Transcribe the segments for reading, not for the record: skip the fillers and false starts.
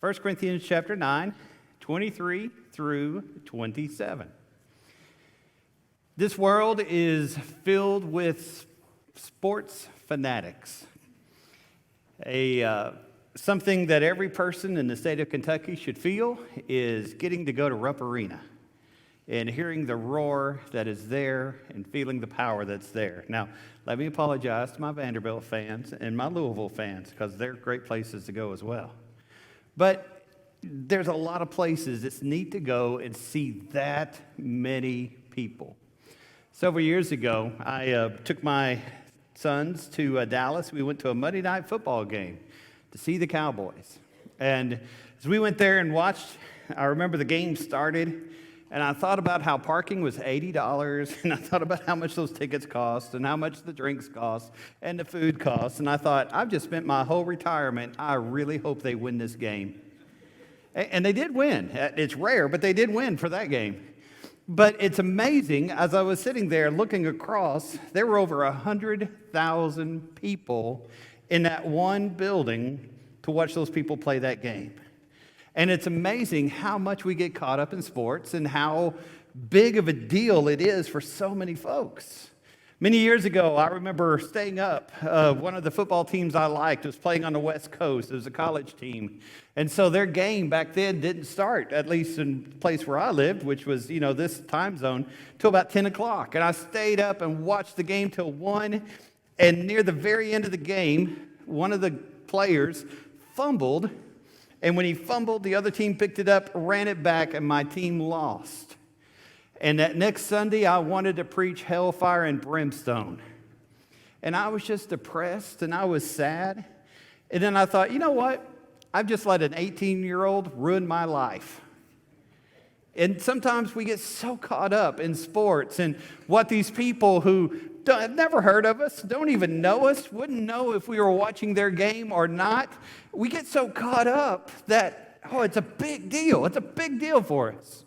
1 Corinthians chapter 9, 23 through 27. This world is filled with sports fanatics. Something that every person in the state of Kentucky should feel is getting to go to Rupp Arena and hearing the roar that is there and feeling the power that's there. Now, let me apologize to my Vanderbilt fans and my Louisville fans because they're great places to go as well. But there's a lot of places it's neat to go and see that many people. Several years ago, I took my sons to Dallas. We went to a Monday night football game to see the Cowboys. And as we went there and watched, I remember the game started, and I thought about how parking was $80, and I thought about how much those tickets cost, and how much the drinks cost, and the food cost. And I thought, I've just spent my whole retirement. I really hope they win this game. And they did win. It's rare, but they did win for that game. But it's amazing, as I was sitting there looking across, there were over 100,000 people in that one building to watch those people play that game. And it's amazing how much we get caught up in sports and how big of a deal it is for so many folks. Many years ago, I remember staying up. One of the football teams I liked was playing on the West Coast. It was a college team. And so their game back then didn't start, at least in the place where I lived, which was, this time zone, till about 10 o'clock. And I stayed up and watched the game till 1. And near the very end of the game, one of the players fumbled. And when he fumbled, the other team picked it up, ran it back, and my team lost. And that next Sunday, I wanted to preach hellfire and brimstone. And I was just depressed, and I was sad. And then I thought, you know what? I've just let an 18-year-old ruin my life. And sometimes we get so caught up in sports and what these people who have never heard of us, don't even know us, wouldn't know if we were watching their game or not. We get so caught up that, it's a big deal. It's a big deal for us.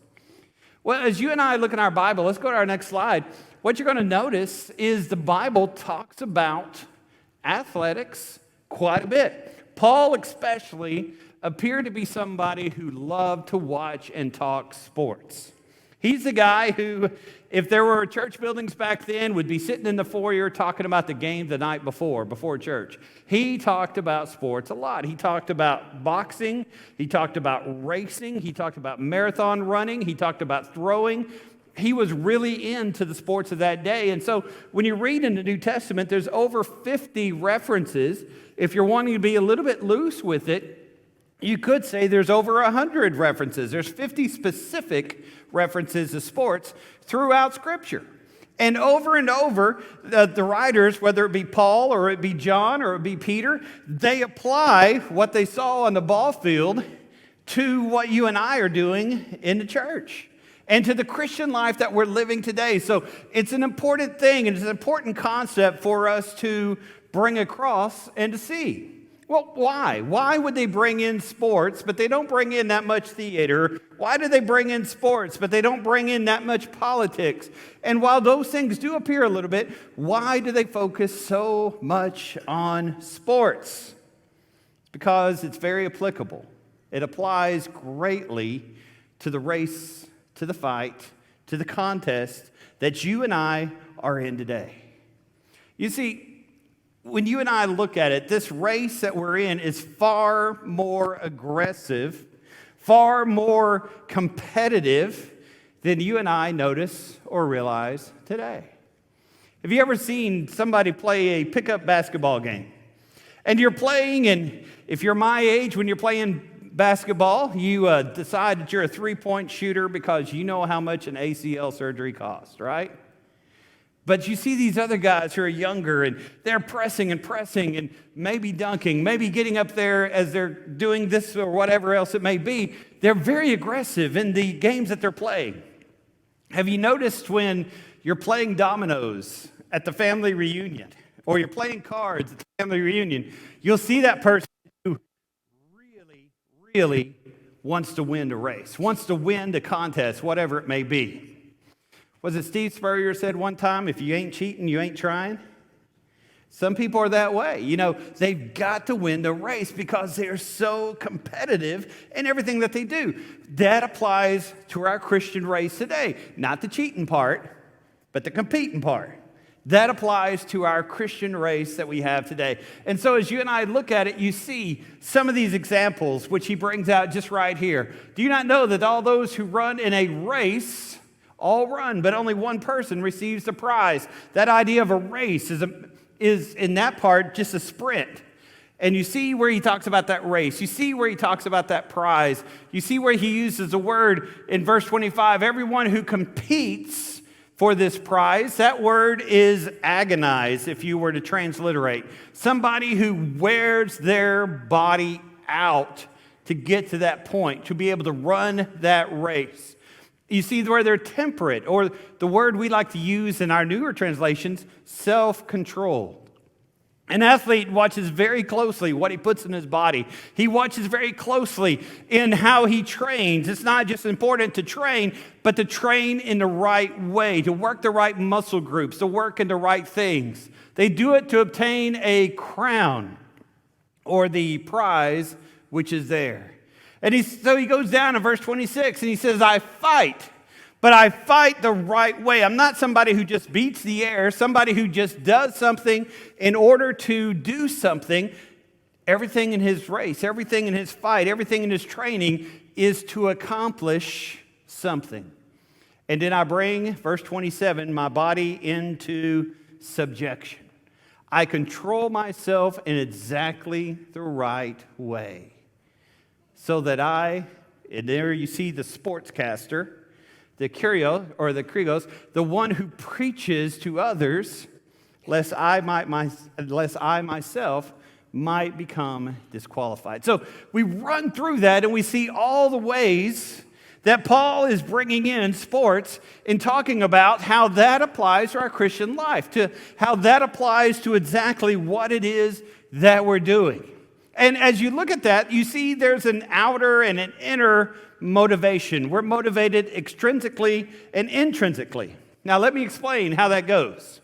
Well, as you and I look in our Bible, let's go to our next slide. What you're going to notice is the Bible talks about athletics quite a bit. Paul especially appeared to be somebody who loved to watch and talk sports. He's the guy who, if there were church buildings back then, would be sitting in the foyer talking about the game the night before church. He talked about sports a lot. He talked about boxing. He talked about racing. He talked about marathon running. He talked about throwing. He was really into the sports of that day. And so when you read in the New Testament, there's over 50 references. If you're wanting to be a little bit loose with it, you could say there's over 100 references. There's 50 specific references to sports throughout Scripture. And over, the writers, whether it be Paul or it be John or it be Peter, they apply what they saw on the ball field to what you and I are doing in the church and to the Christian life that we're living today. So it's an important thing, and it's an important concept for us to bring across and to see. Well, why? Why would they bring in sports, but they don't bring in that much theater? Why do they bring in sports, but they don't bring in that much politics? And while those things do appear a little bit, why do they focus so much on sports? It's because it's very applicable. It applies greatly to the race, to the fight, to the contest that you and I are in today. You see, when you and I look at it, this race that we're in is far more aggressive, far more competitive than you and I notice or realize today. Have you ever seen somebody play a pickup basketball game? And you're playing, and if you're my age, when you're playing basketball, you decide that you're a three-point shooter because you know how much an ACL surgery costs, right? But you see these other guys who are younger, and they're pressing and maybe dunking, maybe getting up there as they're doing this or whatever else it may be. They're very aggressive in the games that they're playing. Have you noticed when you're playing dominoes at the family reunion, or you're playing cards at the family reunion, you'll see that person who really wants to win the race, wants to win the contest, whatever it may be. Was it Steve Spurrier said one time, if you ain't cheating, you ain't trying? Some people are that way. They've got to win the race because they're so competitive in everything that they do. That applies to our Christian race today. Not the cheating part, but the competing part. That applies to our Christian race that we have today. And so as you and I look at it, you see some of these examples, which he brings out just right here. Do you not know that all those who run in a race all run, but only one person receives the prize? That idea of a race is in that part just a sprint. And you see where he talks about that race. You see where he talks about that prize. You see where he uses the word in verse 25, everyone who competes for this prize. That word is agonize, if you were to transliterate. Somebody who wears their body out to get to that point, to be able to run that race. You see where they're temperate, or the word we like to use in our newer translations, self-controlled. An athlete watches very closely what he puts in his body. He watches very closely in how he trains. It's not just important to train, but to train in the right way, to work the right muscle groups, to work in the right things. They do it to obtain a crown or the prize which is there. And so he goes down in verse 26 and he says, I fight, but I fight the right way. I'm not somebody who just beats the air, somebody who just does something in order to do something. Everything in his race, everything in his fight, everything in his training is to accomplish something. And then I bring, verse 27, my body into subjection. I control myself in exactly the right way. So that and there you see the sportscaster, the Kyrios, or the Krios, the one who preaches to others, lest I myself might become disqualified. So we run through that and we see all the ways that Paul is bringing in sports and talking about how that applies to our Christian life, to how that applies to exactly what it is that we're doing. And as you look at that, you see there's an outer and an inner motivation. We're motivated extrinsically and intrinsically. Now, let me explain how that goes.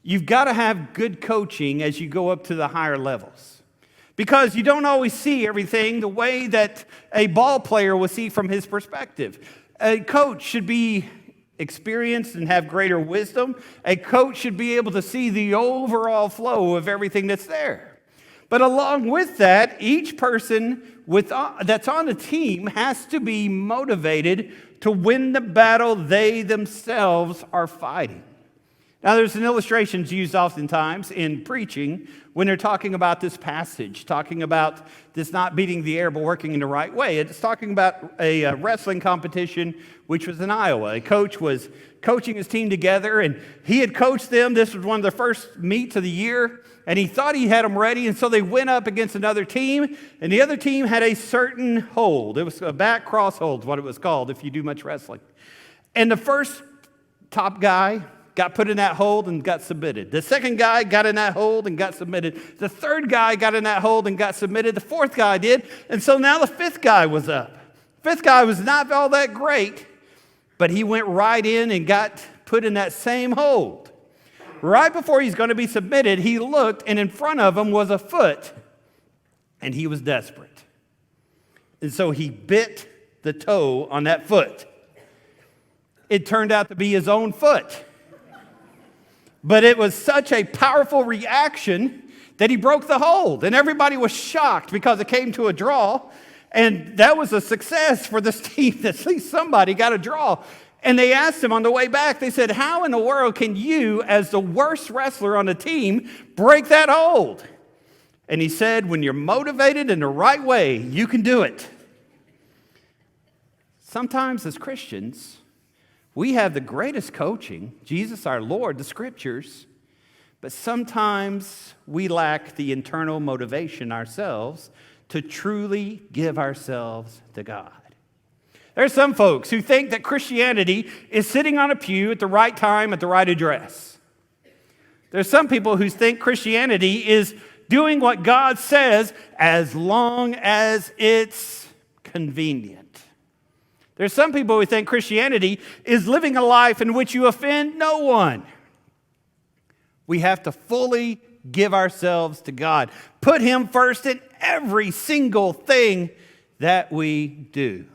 You've got to have good coaching as you go up to the higher levels, because you don't always see everything the way that a ball player will see from his perspective. A coach should be experienced and have greater wisdom. A coach should be able to see the overall flow of everything that's there. But along with that, each person that's on the team has to be motivated to win the battle they themselves are fighting. Now, there's an illustration used oftentimes in preaching when they're talking about this passage, talking about this not beating the air but working in the right way. It's talking about a wrestling competition which was in Iowa. A coach was coaching his team together, and he had coached them. This was one of the first meets of the year, and he thought he had them ready, and so they went up against another team, and the other team had a certain hold. It was a back cross hold, what it was called if you do much wrestling. And the first top guy got put in that hold and got submitted. The second guy got in that hold and got submitted. The third guy got in that hold and got submitted. The fourth guy did. And so now the fifth guy was up. Fifth guy was not all that great, but he went right in and got put in that same hold. Right before he's going to be submitted, he looked, and in front of him was a foot, and he was desperate. And so he bit the toe on that foot. It turned out to be his own foot. But it was such a powerful reaction that he broke the hold. And everybody was shocked because it came to a draw. And that was a success for this team. At least somebody got a draw. And they asked him on the way back, they said, how in the world can you, as the worst wrestler on the team, break that hold? And he said, when you're motivated in the right way, you can do it. Sometimes as Christians, we have the greatest coaching, Jesus our Lord, the Scriptures, but sometimes we lack the internal motivation ourselves to truly give ourselves to God. There are some folks who think that Christianity is sitting on a pew at the right time at the right address. There's some people who think Christianity is doing what God says as long as it's convenient. There's some people who think Christianity is living a life in which you offend no one. We have to fully give ourselves to God. Put Him first in every single thing that we do.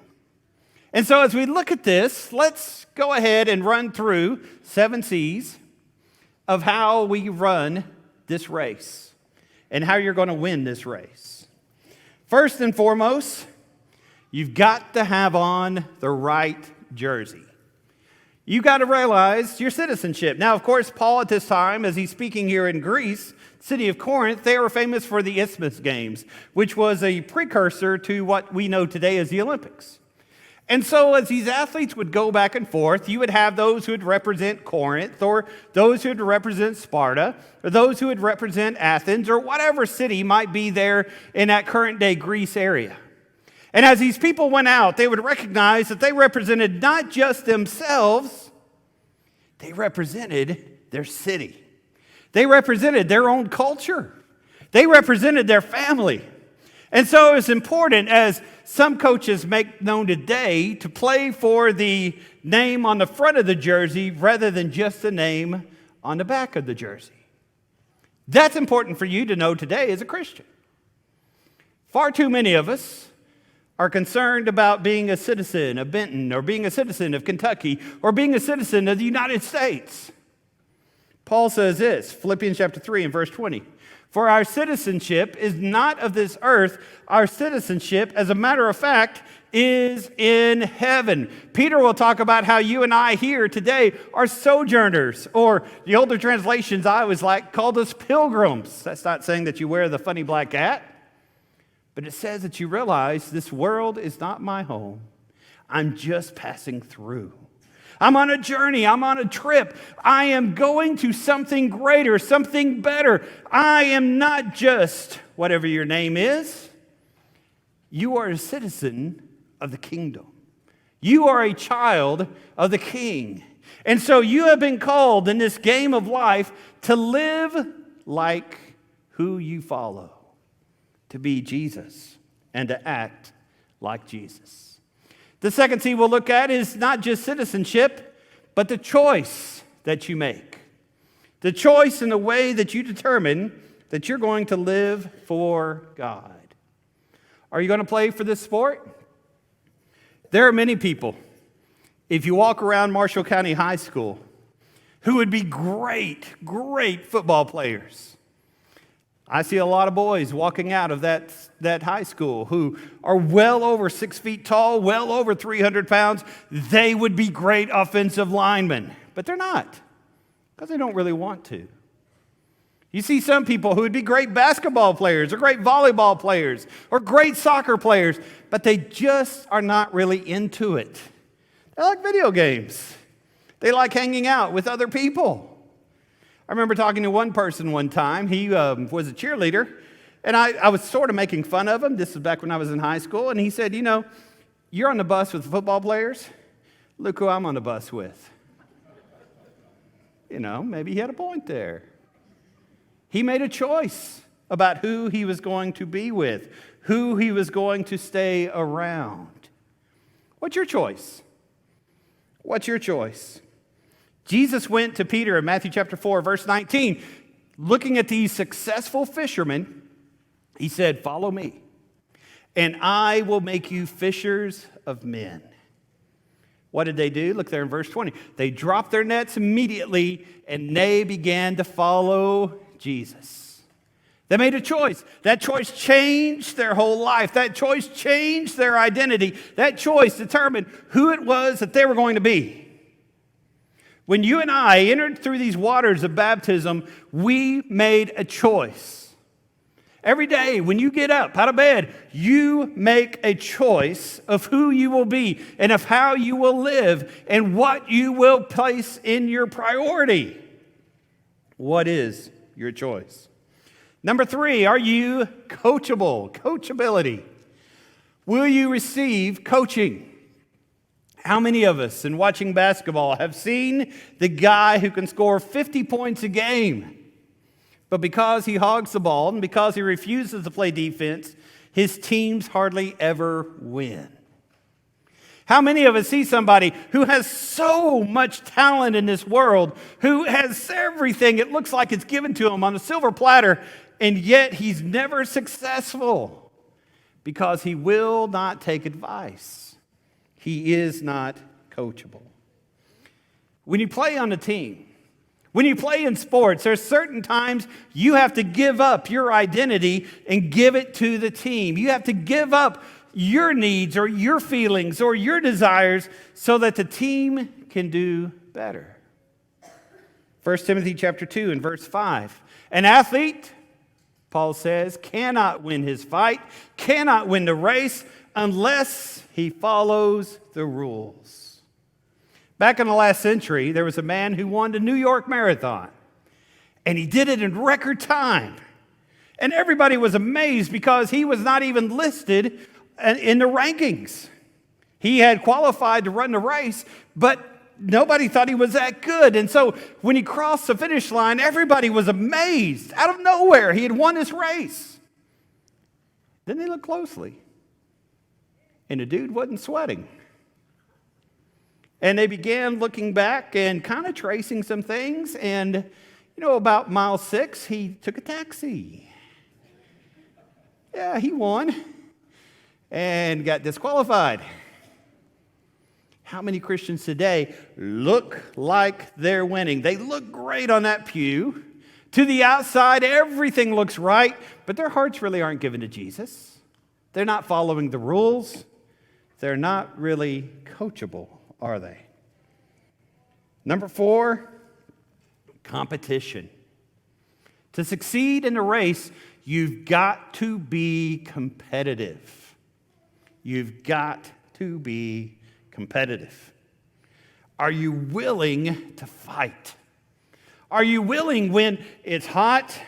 And so as we look at this, let's go ahead and run through 7 C's of how we run this race and how you're going to win this race. First and foremost, you've got to have on the right jersey. You got to realize your citizenship. Now, of course, Paul at this time, as he's speaking here in Greece, city of Corinth, they were famous for the Isthmus Games, which was a precursor to what we know today as the Olympics. And so as these athletes would go back and forth, you would have those who would represent Corinth, or those who would represent Sparta, or those who would represent Athens, or whatever city might be there in that current day Greece area. And as these people went out, they would recognize that they represented not just themselves, they represented their city. They represented their own culture. They represented their family. And so it's important, as some coaches make known today, to play for the name on the front of the jersey rather than just the name on the back of the jersey. That's important for you to know today as a Christian. Far too many of us are concerned about being a citizen of Benton, or being a citizen of Kentucky, or being a citizen of the United States. Paul says this, Philippians chapter 3 and verse 20. For our citizenship is not of this earth. Our citizenship, as a matter of fact, is in heaven. Peter will talk about how you and I here today are sojourners, or the older translations I always like called us pilgrims. That's not saying that you wear the funny black hat, but it says that you realize this world is not my home. I'm just passing through. I'm on a journey. I'm on a trip. I am going to something greater, something better. I am not just whatever your name is. You are a citizen of the kingdom. You are a child of the King. And so you have been called in this game of life to live like who you follow, to be Jesus and to act like Jesus. The second C we'll look at is not just citizenship, but the choice that you make. The choice in the way that you determine that you're going to live for God. Are you going to play for this sport? There are many people, if you walk around Marshall County High School, who would be great football players. I see a lot of boys walking out of that high school who are well over 6 feet tall, well over 300 pounds. They would be great offensive linemen, but they're not, because they don't really want to. You see some people who would be great basketball players, or great volleyball players, or great soccer players, but they just are not really into it. They like video games. They like hanging out with other people. I remember talking to one person one time. He was a cheerleader, and I was sort of making fun of him. This was back when I was in high school, and he said, you're on the bus with football players. Look who I'm on the bus with. Maybe he had a point there. He made a choice about who he was going to be with, who he was going to stay around. What's your choice? What's your choice? Jesus went to Peter in Matthew chapter 4, verse 19, looking at these successful fishermen. He said, follow me, and I will make you fishers of men. What did they do? Look there in verse 20. They dropped their nets immediately, and they began to follow Jesus. They made a choice. That choice changed their whole life. That choice changed their identity. That choice determined who it was that they were going to be. When you and I entered through these waters of baptism, we made a choice. Every day when you get up out of bed, you make a choice of who you will be and of how you will live and what you will place in your priority. What is your choice? Number 3, are you coachable? Coachability. Will you receive coaching? How many of us in watching basketball have seen the guy who can score 50 points a game, but because he hogs the ball and because he refuses to play defense, his teams hardly ever win? How many of us see somebody who has so much talent in this world, who has everything, it looks like it's given to him on a silver platter, and yet he's never successful because he will not take advice. He is not coachable. When you play on a team, when you play in sports, there's certain times you have to give up your identity and give it to the team. You have to give up your needs or your feelings or your desires so that the team can do better. 1 Timothy chapter 2 and verse 5. An athlete, Paul says, cannot win his fight, cannot win the race unless he follows the rules. Back in the last century, there was a man who won the New York Marathon, and he did it in record time. And everybody was amazed because he was not even listed in the rankings. He had qualified to run the race, but nobody thought he was that good. And so when he crossed the finish line, everybody was amazed. Out of nowhere, he had won this race. Then they looked closely, and the dude wasn't sweating. And they began looking back and kind of tracing some things. And, about mile 6, he took a taxi. Yeah, he won and got disqualified. How many Christians today look like they're winning? They look great on that pew. To the outside, everything looks right, but their hearts really aren't given to Jesus. They're not following the rules. They're not really coachable, are they? Number 4, competition. To succeed in the race, you've got to be competitive. You've got to be competitive. Are you willing to fight? Are you willing when it's hot,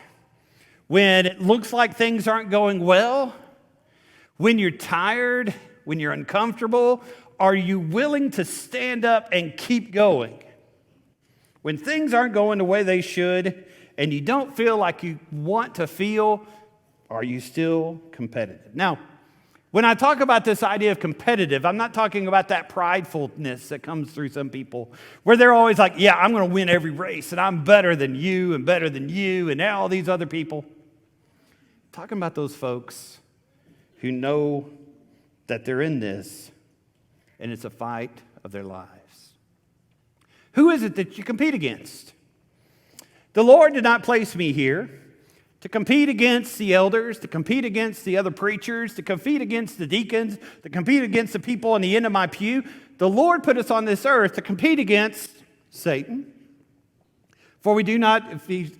when it looks like things aren't going well, when you're tired, when you're uncomfortable? Are you willing to stand up and keep going? When things aren't going the way they should and you don't feel like you want to feel, are you still competitive? Now, when I talk about this idea of competitive, I'm not talking about that pridefulness that comes through some people where they're always like, yeah, I'm going to win every race and I'm better than you and all these other people. I'm talking about those folks who know that they're in this and it's a fight of their lives. Who is it that you compete against? The Lord did not place me here to compete against the elders, to compete against the other preachers, to compete against the deacons, to compete against the people on the end of my pew. The Lord put us on this earth to compete against Satan. For we do not, Ephesians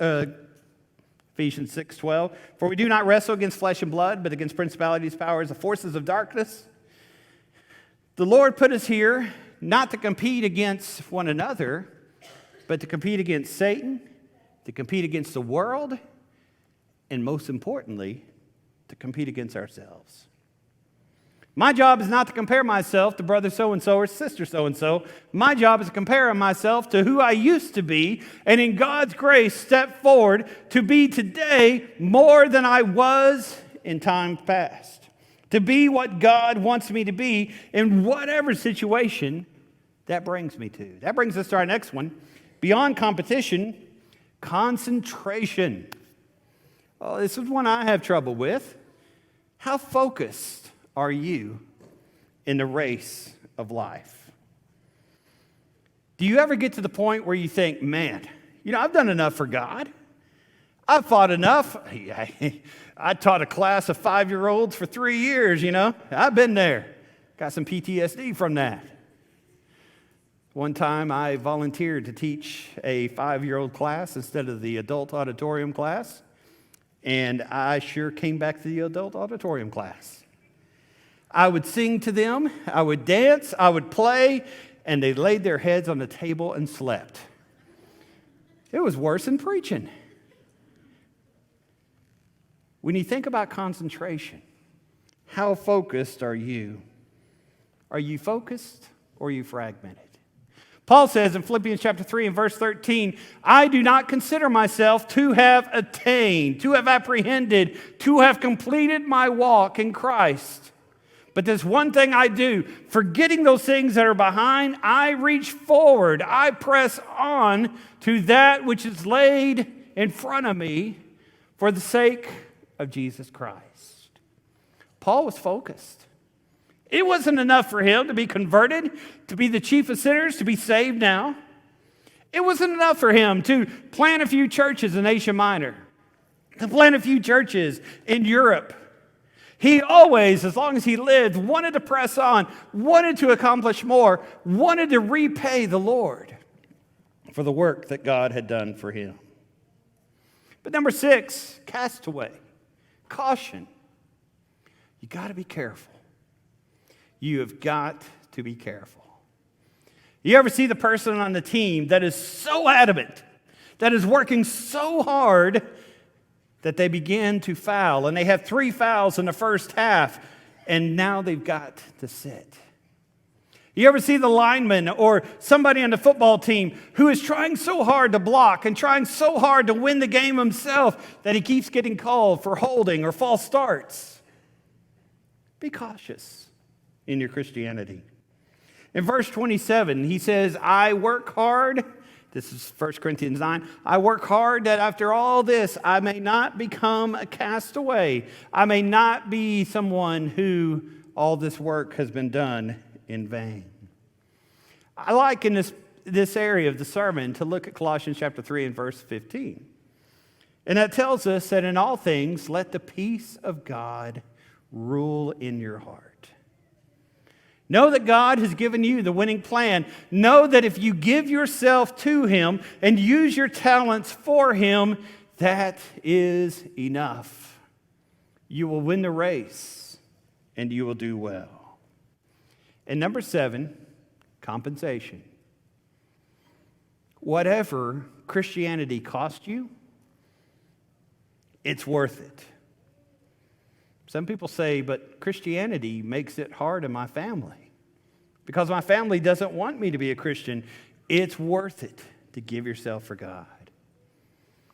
6:12, for we do not wrestle against flesh and blood, but against principalities, powers, the forces of darkness. The Lord put us here not to compete against one another, but to compete against Satan, to compete against the world, and most importantly, to compete against ourselves. My job is not to compare myself to brother so-and-so or sister so-and-so. My job is to compare myself to who I used to be, and in God's grace, step forward to be today more than I was in time past. To be what God wants me to be in whatever situation that brings me to. That brings us to our next one. Beyond competition, concentration. Oh, this is one I have trouble with. How focused are you in the race of life? Do you ever get to the point where you think, man, I've done enough for God. I've fought enough. I taught a class of 5-year-olds for 3 years, I've been there. Got some PTSD from that. One time I volunteered to teach a 5-year-old class instead of the adult auditorium class. And I sure came back to the adult auditorium class. I would sing to them, I would dance, I would play, and they laid their heads on the table and slept. It was worse than preaching. When you think about concentration, how focused are you? Are you focused or are you fragmented? Paul says in Philippians chapter 3 and verse 13, I do not consider myself to have attained, to have apprehended, to have completed my walk in Christ. But there's one thing I do. Forgetting those things that are behind, I reach forward. I press on to that which is laid in front of me for the sake of Jesus Christ. Paul was focused. It wasn't enough for him to be converted, to be the chief of sinners, to be saved now. It wasn't enough for him to plant a few churches in Asia Minor, to plant a few churches in Europe. He always, as long as he lived, wanted to press on, wanted to accomplish more, wanted to repay the Lord for the work that God had done for him. But number 6, castaway, caution. You got to be careful. You have got to be careful. You ever see the person on the team that is so adamant, that is working so hard that they begin to foul, and they have 3 fouls in the first half, and now they've got to sit? You ever see the lineman or somebody on the football team who is trying so hard to block and trying so hard to win the game himself that he keeps getting called for holding or false starts? Be cautious in your Christianity. In verse 27, he says, I work hard. This is 1 Corinthians 9. I work hard that after all this, I may not become a castaway. I may not be someone who all this work has been done in vain. I like in this area of the sermon to look at Colossians chapter 3 and verse 15. And that tells us that in all things, let the peace of God rule in your heart. Know that God has given you the winning plan. Know that if you give yourself to Him and use your talents for Him, that is enough. You will win the race and you will do well. And number 7, compensation. Whatever Christianity cost you, it's worth it. Some people say, but Christianity makes it hard on my family because my family doesn't want me to be a Christian. It's worth it to give yourself for God.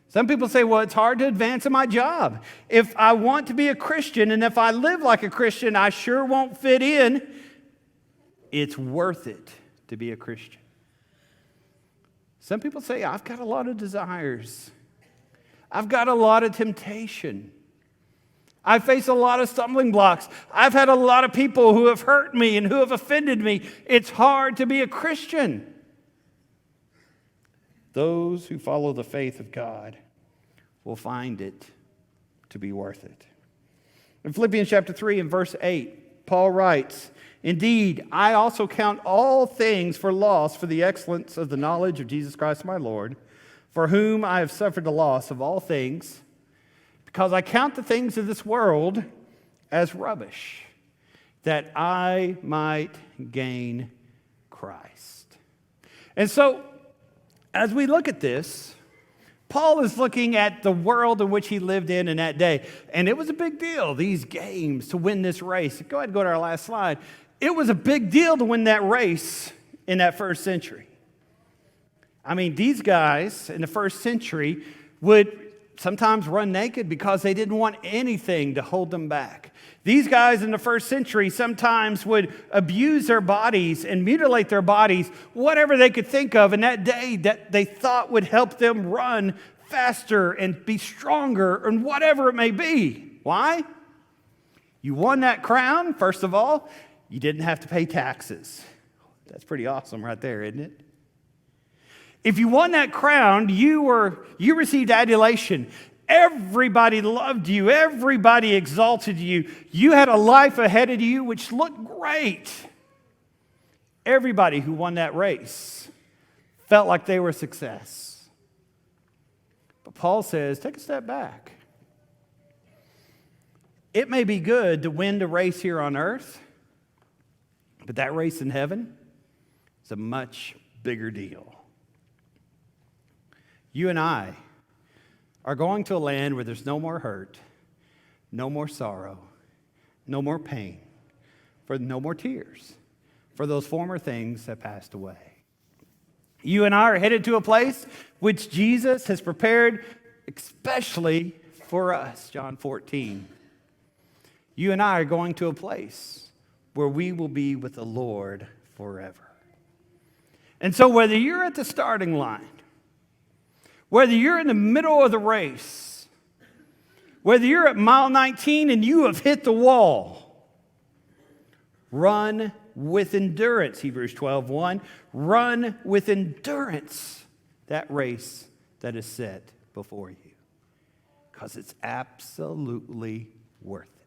Some people say, well, it's hard to advance in my job. If I want to be a Christian and if I live like a Christian, I sure won't fit in. It's worth it to be a Christian. Some people say, I've got a lot of desires. I've got a lot of temptation. I face a lot of stumbling blocks. I've had a lot of people who have hurt me and who have offended me. It's hard to be a Christian. Those who follow the faith of God will find it to be worth it. In Philippians chapter 3 and verse 8, Paul writes, Indeed, I also count all things for loss for the excellence of the knowledge of Jesus Christ my Lord, for whom I have suffered the loss of all things, because I count the things of this world as rubbish, that I might gain Christ. And so, as we look at this, Paul is looking at the world in which he lived in that day. And it was a big deal, these games, to win this race. Go ahead and go to our last slide. It was a big deal to win that race in that first century. I mean, these guys in the first century would sometimes run naked because they didn't want anything to hold them back. These guys in the first century sometimes would abuse their bodies and mutilate their bodies, whatever they could think of in that day that they thought would help them run faster and be stronger and whatever it may be. Why? You won that crown, first of all, you didn't have to pay taxes. That's pretty awesome right there, isn't it? If you won that crown, you received adulation. Everybody loved you. Everybody exalted you. You had a life ahead of you which looked great. Everybody who won that race felt like they were a success. But Paul says, take a step back. It may be good to win the race here on earth, but that race in heaven is a much bigger deal. You and I are going to a land where there's no more hurt, no more sorrow, no more pain, for no more tears, for those former things have passed away. You and I are headed to a place which Jesus has prepared especially for us, John 14. You and I are going to a place where we will be with the Lord forever. And so whether you're at the starting line, whether you're in the middle of the race, whether you're at mile 19 and you have hit the wall, run with endurance, Hebrews 12:1. Run with endurance that race that is set before you, because it's absolutely worth it.